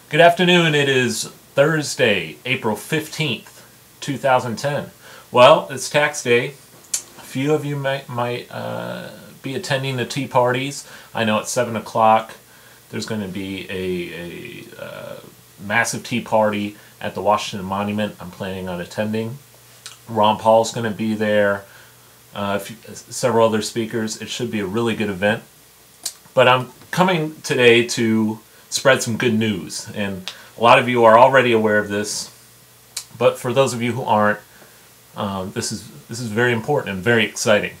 Good afternoon. It is Thursday, April 15th, 2010. Well, it's tax day. A few of you might be attending the tea parties. I know at 7 o'clock there's going to be a massive tea party at the Washington Monument. I'm planning on attending. Ron Paul's going to be there. Several other speakers. It should be a really good event. But I'm coming today to spread some good news, and a lot of you are already aware of this, but for those of you who aren't, this is very important and very exciting.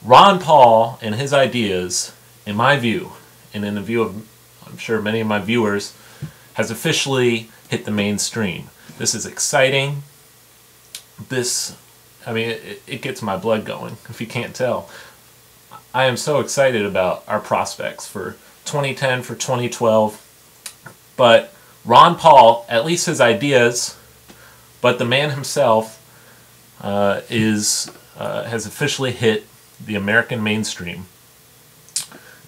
Ron Paul and his ideas, in my view, and in the view of I'm sure many of my viewers, has officially hit the mainstream. This is exciting. It gets my blood going, if you can't tell. I am so excited about our prospects for 2010, for 2012, but Ron Paul, at least his ideas, but the man himself has officially hit the American mainstream.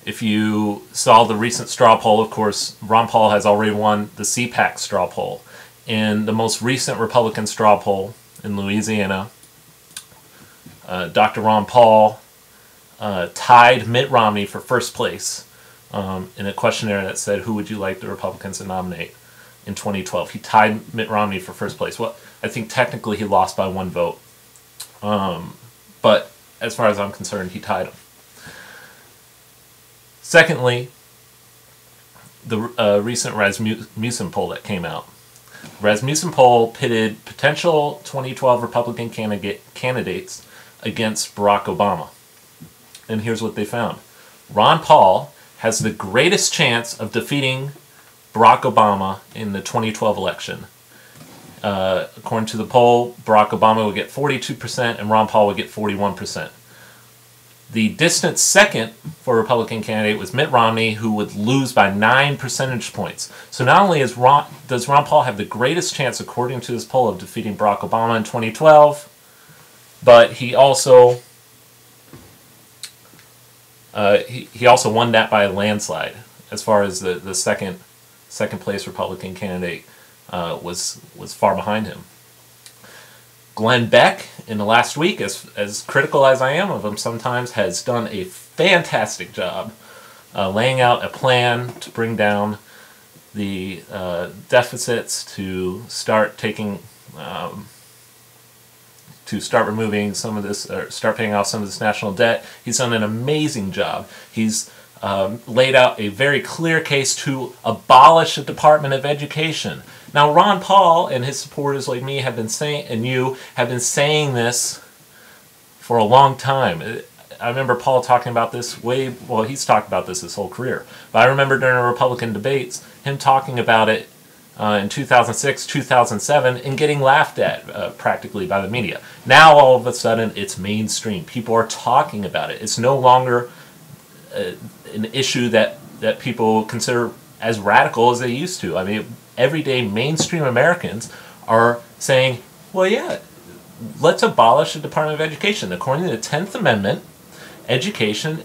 If you saw the recent straw poll, of course, Ron Paul has already won the CPAC straw poll. In the most recent Republican straw poll in Louisiana, Dr. Ron Paul tied Mitt Romney for first place in a questionnaire that said, who would you like the Republicans to nominate in 2012? He tied Mitt Romney for first place. Well, I think technically he lost by one vote. But as far as I'm concerned, he tied him. Secondly, the recent Rasmussen poll that came out. Rasmussen poll pitted potential 2012 Republican candidates against Barack Obama. And here's what they found. Ron Paul has the greatest chance of defeating Barack Obama in the 2012 election. According to the poll, Barack Obama would get 42% and Ron Paul would get 41%. The distant second for a Republican candidate was Mitt Romney, who would lose by 9 percentage points. So not only does Ron Paul have the greatest chance, according to this poll, of defeating Barack Obama in 2012, but he also won that by a landslide. As far as the second place Republican candidate was far behind him. Glenn Beck, in the last week, as critical as I am of him sometimes, has done a fantastic job laying out a plan to bring down the deficits, to start removing some of this, or start paying off some of this national debt. He's done an amazing job. He's laid out a very clear case to abolish the Department of Education. Now, Ron Paul and his supporters like me have been saying, and you have been saying this for a long time. I remember Paul talking about this he's talked about this his whole career. But I remember during the Republican debates, him talking about it in 2006, 2007, and getting laughed at practically by the media. Now, all of a sudden, it's mainstream. People are talking about it. It's no longer an issue that people consider as radical as they used to. I mean, everyday mainstream Americans are saying, well, yeah, let's abolish the Department of Education. According to the 10th Amendment, education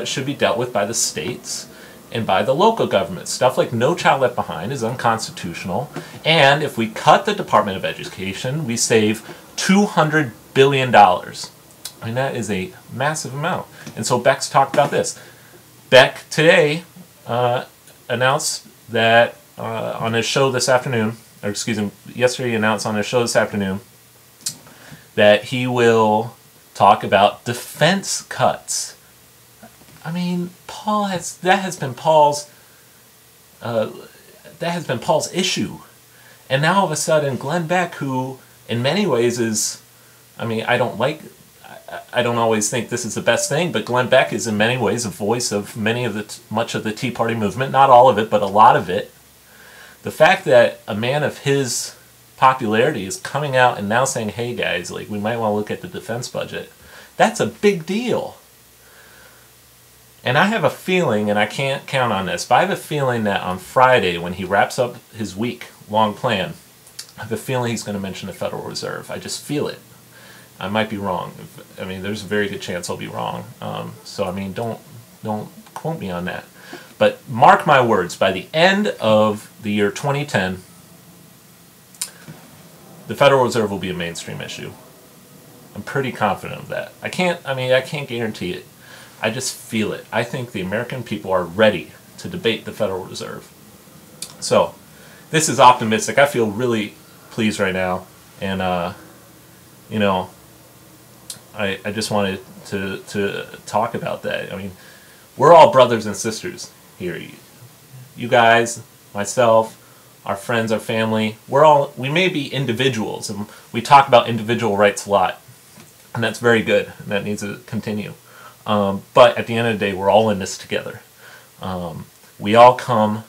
should be dealt with by the states and by the local government. Stuff like No Child Left Behind is unconstitutional, and if we cut the Department of Education, we save $200 billion. I mean, that is a massive amount. And so Beck's talked about this. Beck today announced that on his show this afternoon, or excuse me, yesterday he announced on his show this afternoon that he will talk about defense cuts. I mean, that has been Paul's issue, and now all of a sudden, Glenn Beck, who in many ways is, I mean, I don't always think this is the best thing, but Glenn Beck is in many ways a voice of much of the Tea Party movement, not all of it, but a lot of it. The fact that a man of his popularity is coming out and now saying, hey guys, like, we might want to look at the defense budget, that's a big deal. And I have a feeling, and I can't count on this, but I have a feeling that on Friday, when he wraps up his week-long plan, I have a feeling he's going to mention the Federal Reserve. I just feel it. I might be wrong. I mean, there's a very good chance I'll be wrong. So, I mean, don't quote me on that. But mark my words, by the end of the year 2010, the Federal Reserve will be a mainstream issue. I'm pretty confident of that. I can't guarantee it. I just feel it. I think the American people are ready to debate the Federal Reserve. So, this is optimistic. I feel really pleased right now. And, you know, I just wanted to talk about that. I mean, we're all brothers and sisters here. You guys, myself, our friends, our family, we may be individuals, and we talk about individual rights a lot. And that's very good, and that needs to continue. But at the end of the day, we're all in this together. We all come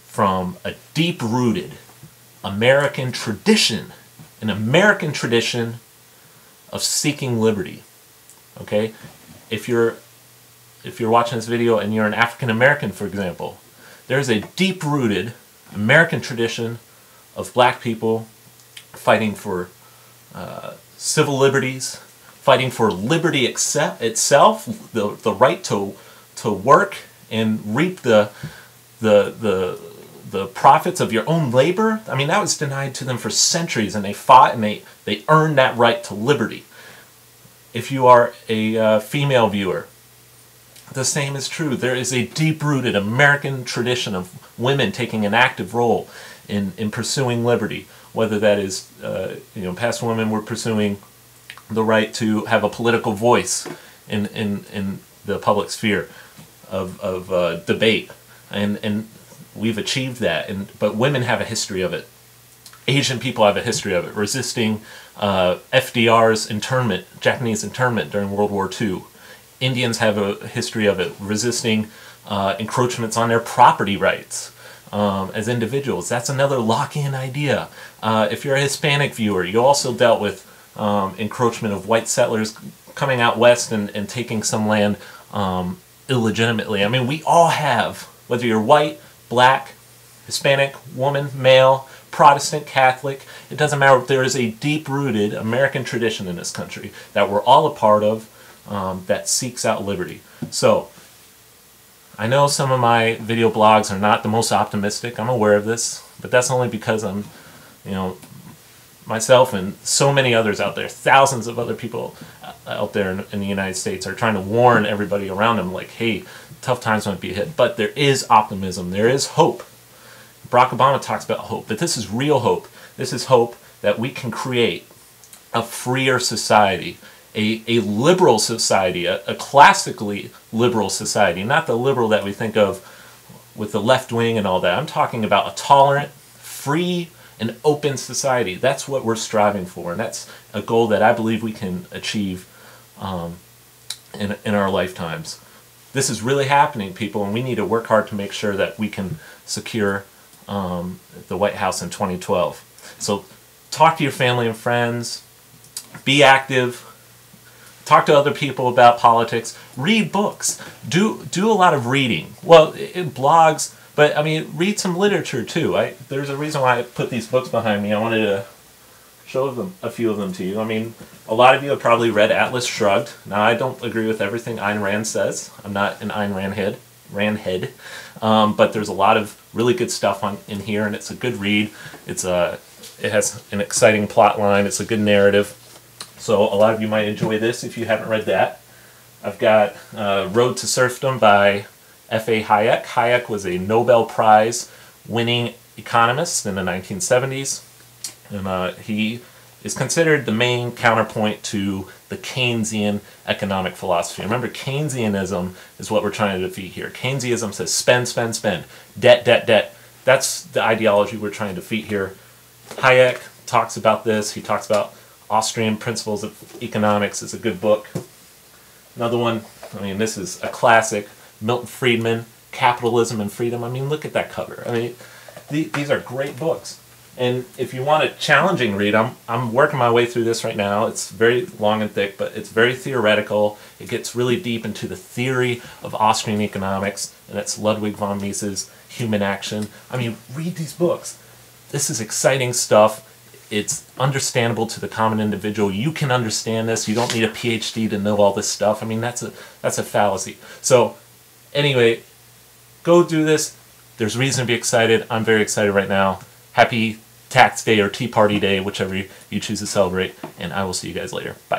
from a deep-rooted American tradition, an American tradition of seeking liberty. Okay? If you're watching this video and you're an African American, for example, there's a deep-rooted American tradition of black people fighting for civil liberties, fighting for liberty itself, the right to work and reap the profits of your own labor. I mean, that was denied to them for centuries, and they fought and they earned that right to liberty. If you are a female viewer, the same is true. There is a deep-rooted American tradition of women taking an active role in pursuing liberty. Whether that is, past women were pursuing the right to have a political voice in the public sphere of debate, and we've achieved that. But women have a history of it. Asian people have a history of it, resisting FDR's internment, Japanese internment during World War II. Indians have a history of it, resisting encroachments on their property rights. As individuals. That's another lock-in idea. If you're a Hispanic viewer, you also dealt with encroachment of white settlers coming out west and taking some land illegitimately. I mean, we all have, whether you're white, black, Hispanic, woman, male, Protestant, Catholic, it doesn't matter. There is a deep-rooted American tradition in this country that we're all a part of that seeks out liberty. So, I know some of my video blogs are not the most optimistic. I'm aware of this, but that's only because I'm, myself and so many others out there, thousands of other people out there in the United States are trying to warn everybody around them, like, hey, tough times might be ahead. But there is optimism. There is hope. Barack Obama talks about hope, but this is real hope. This is hope that we can create a freer society, a liberal society, a classically liberal society, not the liberal that we think of with the left wing and all that. I'm talking about a tolerant, free, and open society. That's what we're striving for, and that's a goal that I believe we can achieve in our lifetimes. This is really happening, people, and we need to work hard to make sure that we can secure the White House in 2012. So talk to your family and friends, be active, talk to other people about politics, read books, do a lot of reading. Well, blogs, but I mean, read some literature too. There's a reason why I put these books behind me. I wanted to show a few of them to you. I mean, a lot of you have probably read Atlas Shrugged. Now, I don't agree with everything Ayn Rand says. I'm not an Ayn Rand head. But there's a lot of really good stuff in here, and it's a good read. It has an exciting plot line. It's a good narrative. So a lot of you might enjoy this if you haven't read that. I've got Road to Serfdom by F.A. Hayek. Hayek was a Nobel Prize winning economist in the 1970s. And he is considered the main counterpoint to the Keynesian economic philosophy. Remember, Keynesianism is what we're trying to defeat here. Keynesianism says spend, spend, spend. Debt, debt, debt. That's the ideology we're trying to defeat here. Hayek talks about this. He talks about Austrian Principles of Economics. It's a good book. Another one, I mean, this is a classic. Milton Friedman, Capitalism and Freedom. I mean, look at that cover. I mean, these are great books. And if you want a challenging read, I'm working my way through this right now. It's very long and thick, but it's very theoretical. It gets really deep into the theory of Austrian economics, and that's Ludwig von Mises' Human Action. I mean, read these books. This is exciting stuff. It's understandable to the common individual. You can understand this. You don't need a PhD to know all this stuff. I mean, that's a fallacy. So Anyway, go do this. There's reason to be excited. I'm very excited right now. Happy Tax Day or Tea Party Day, whichever you choose to celebrate. And I will see you guys later. Bye.